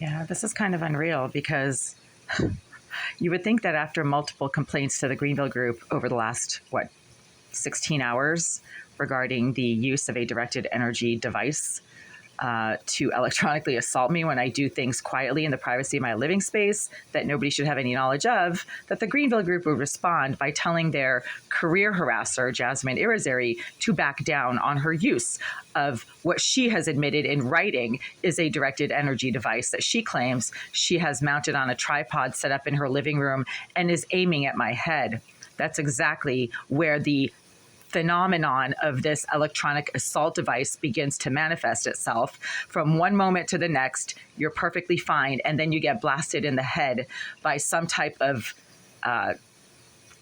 Yeah, this is kind of unreal because you would think that after multiple complaints to the Greenville Group over the last, 16 hours regarding the use of a directed energy device to electronically assault me when I do things quietly in the privacy of my living space that nobody should have any knowledge of, that the Greenville Group would respond by telling their career harasser, Jasmine Irizarry, to back down on her use of what she has admitted in writing is a directed energy device that she claims she has mounted on a tripod set up in her living room and is aiming at my head. That's exactly where the phenomenon of this electronic assault device begins to manifest itself. From one moment to the next, you're perfectly fine, and then you get blasted in the head by some type of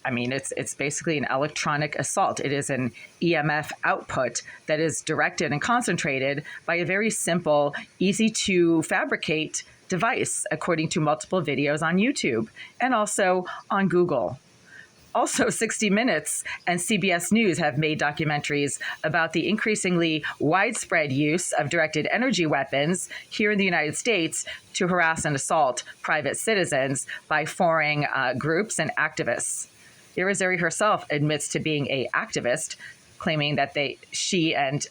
it's basically an electronic assault. It is an EMF output that is directed and concentrated by a very simple, easy to fabricate device, according to multiple videos on YouTube and also on Google. Also, 60 Minutes and CBS News have made documentaries about the increasingly widespread use of directed energy weapons here in the United States to harass and assault private citizens by foreign groups and activists. Irizarry herself admits to being an activist, claiming that she and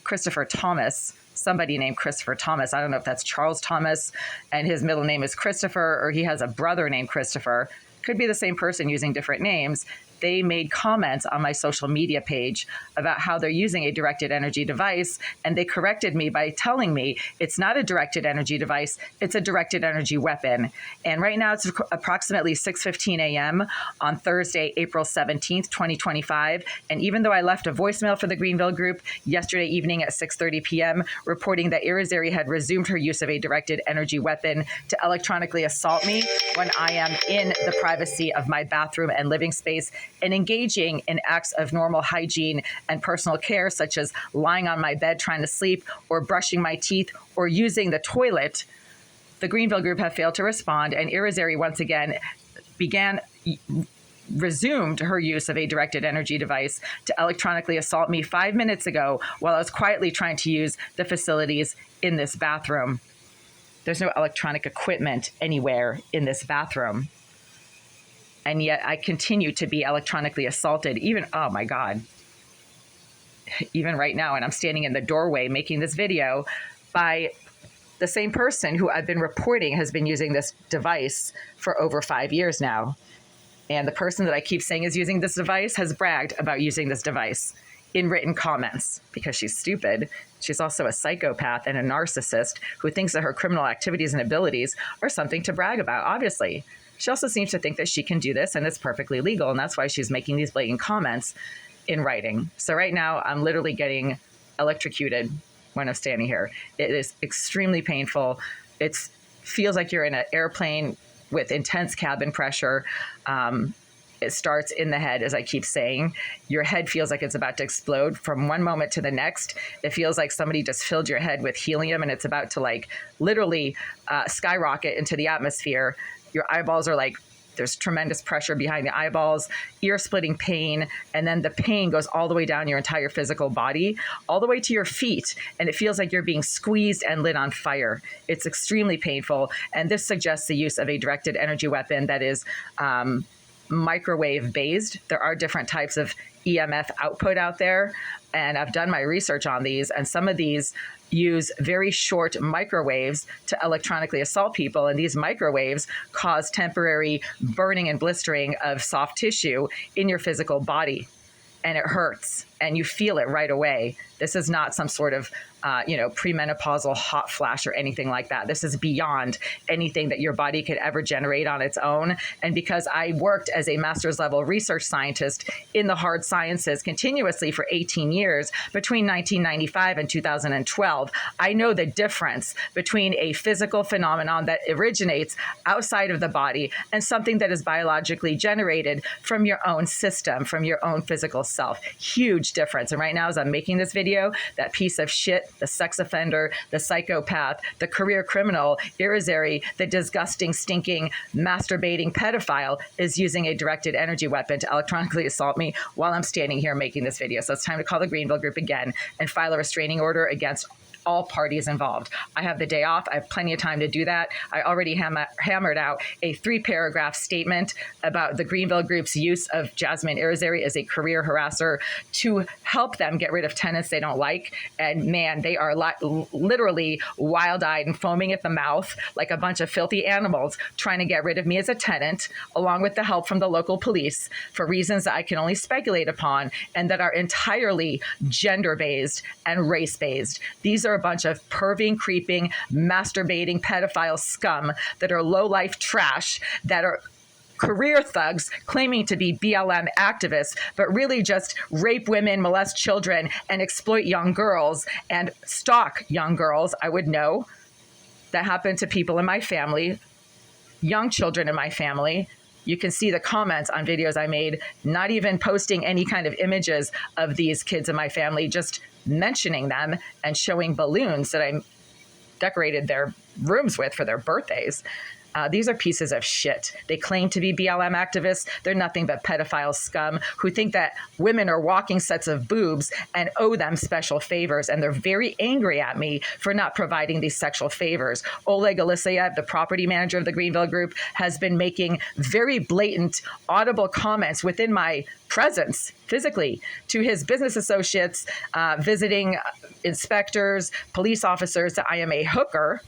Christopher Thomas, somebody named Christopher Thomas, I don't know if that's Charles Thomas, and his middle name is Christopher, or he has a brother named Christopher, could be the same person using different names. They made comments on my social media page about how they're using a directed energy device, and they corrected me by telling me it's not a directed energy device, it's a directed energy weapon. And right now it's approximately 6:15 a.m. on Thursday, April 17th, 2025. And even though I left a voicemail for the Greenville Group yesterday evening at 6:30 p.m. reporting that Irizarry had resumed her use of a directed energy weapon to electronically assault me when I am in the privacy of my bathroom and living space, and engaging in acts of normal hygiene and personal care, such as lying on my bed trying to sleep or brushing my teeth or using the toilet, the Greenville Group have failed to respond, and Irizarry once again resumed her use of a directed energy device to electronically assault me 5 minutes ago while I was quietly trying to use the facilities in this bathroom. There's no electronic equipment anywhere in this bathroom. And yet I continue to be electronically assaulted, even right now. And I'm standing in the doorway making this video by the same person who I've been reporting has been using this device for over 5 years now. And the person that I keep saying is using this device has bragged about using this device in written comments because she's stupid. She's also a psychopath and a narcissist who thinks that her criminal activities and abilities are something to brag about, obviously. She also seems to think that she can do this and it's perfectly legal, and that's why she's making these blatant comments in writing. So right now, I'm literally getting electrocuted when I'm standing here. It is extremely painful. It feels like you're in an airplane with intense cabin pressure. It starts in the head, as I keep saying. Your head feels like it's about to explode from one moment to the next. It feels like somebody just filled your head with helium and it's about to literally skyrocket into the atmosphere. Your eyeballs are there's tremendous pressure behind the eyeballs, ear-splitting pain, and then the pain goes all the way down your entire physical body, all the way to your feet, and it feels like you're being squeezed and lit on fire. It's extremely painful, and this suggests the use of a directed energy weapon that is microwave-based. There are different types of EMF output out there, and I've done my research on these, and some of these use very short microwaves to electronically assault people, and these microwaves cause temporary burning and blistering of soft tissue in your physical body, and it hurts, and you feel it right away. This is not some sort of premenopausal hot flash or anything like that. This is beyond anything that your body could ever generate on its own. And because I worked as a master's level research scientist in the hard sciences continuously for 18 years between 1995 and 2012, I know the difference between a physical phenomenon that originates outside of the body and something that is biologically generated from your own system, from your own physical self. Huge difference. And right now, as I'm making this video, that piece of shit, the sex offender, the psychopath, the career criminal, Irizarry, the disgusting, stinking, masturbating pedophile is using a directed energy weapon to electronically assault me while I'm standing here making this video. So it's time to call the Greenville Group again and file a restraining order against all parties involved. I have the day off. I have plenty of time to do that. I already hammered out a 3-paragraph statement about the Greenville Group's use of Jasmine Irizarry as a career harasser to help them get rid of tenants they don't like. And man, they are literally wild-eyed and foaming at the mouth like a bunch of filthy animals trying to get rid of me as a tenant, along with the help from the local police, for reasons that I can only speculate upon and that are entirely gender-based and race-based. These are a bunch of perving, creeping, masturbating, pedophile scum that are low-life trash, that are career thugs claiming to be BLM activists, but really just rape women, molest children, and exploit young girls and stalk young girls. I would know that happened to people in my family, young children in my family. You can see the comments on videos I made, not even posting any kind of images of these kids in my family, just mentioning them and showing balloons that I decorated their rooms with for their birthdays. These are pieces of shit. They claim to be BLM activists. They're nothing but pedophile scum who think that women are walking sets of boobs and owe them special favors. And they're very angry at me for not providing these sexual favors. Oleg Eliseyev, the property manager of the Greenville Group, has been making very blatant, audible comments within my presence physically to his business associates, visiting inspectors, police officers, that I am a hooker.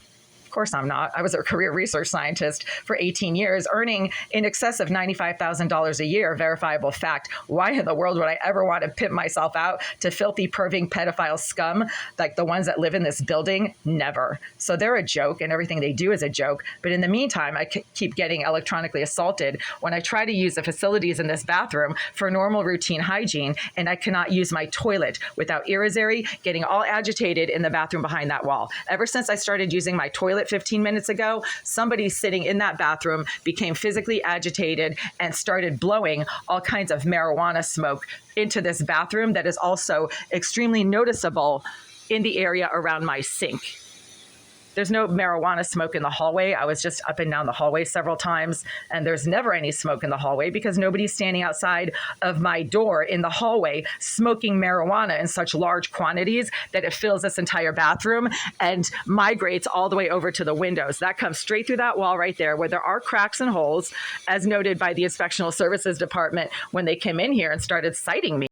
Of course I'm not. I was a career research scientist for 18 years, earning in excess of $95,000 a year, verifiable fact. Why in the world would I ever want to pimp myself out to filthy, perving, pedophile scum like the ones that live in this building? Never. So they're a joke, and everything they do is a joke. But in the meantime, I keep getting electronically assaulted when I try to use the facilities in this bathroom for normal routine hygiene, and I cannot use my toilet without Irizarry getting all agitated in the bathroom behind that wall. Ever since I started using my toilet 15 minutes ago, somebody sitting in that bathroom became physically agitated and started blowing all kinds of marijuana smoke into this bathroom that is also extremely noticeable in the area around my sink. There's no marijuana smoke in the hallway. I was just up and down the hallway several times, and there's never any smoke in the hallway because nobody's standing outside of my door in the hallway smoking marijuana in such large quantities that it fills this entire bathroom and migrates all the way over to the windows. That comes straight through that wall right there where there are cracks and holes, as noted by the Inspectional Services Department when they came in here and started citing me.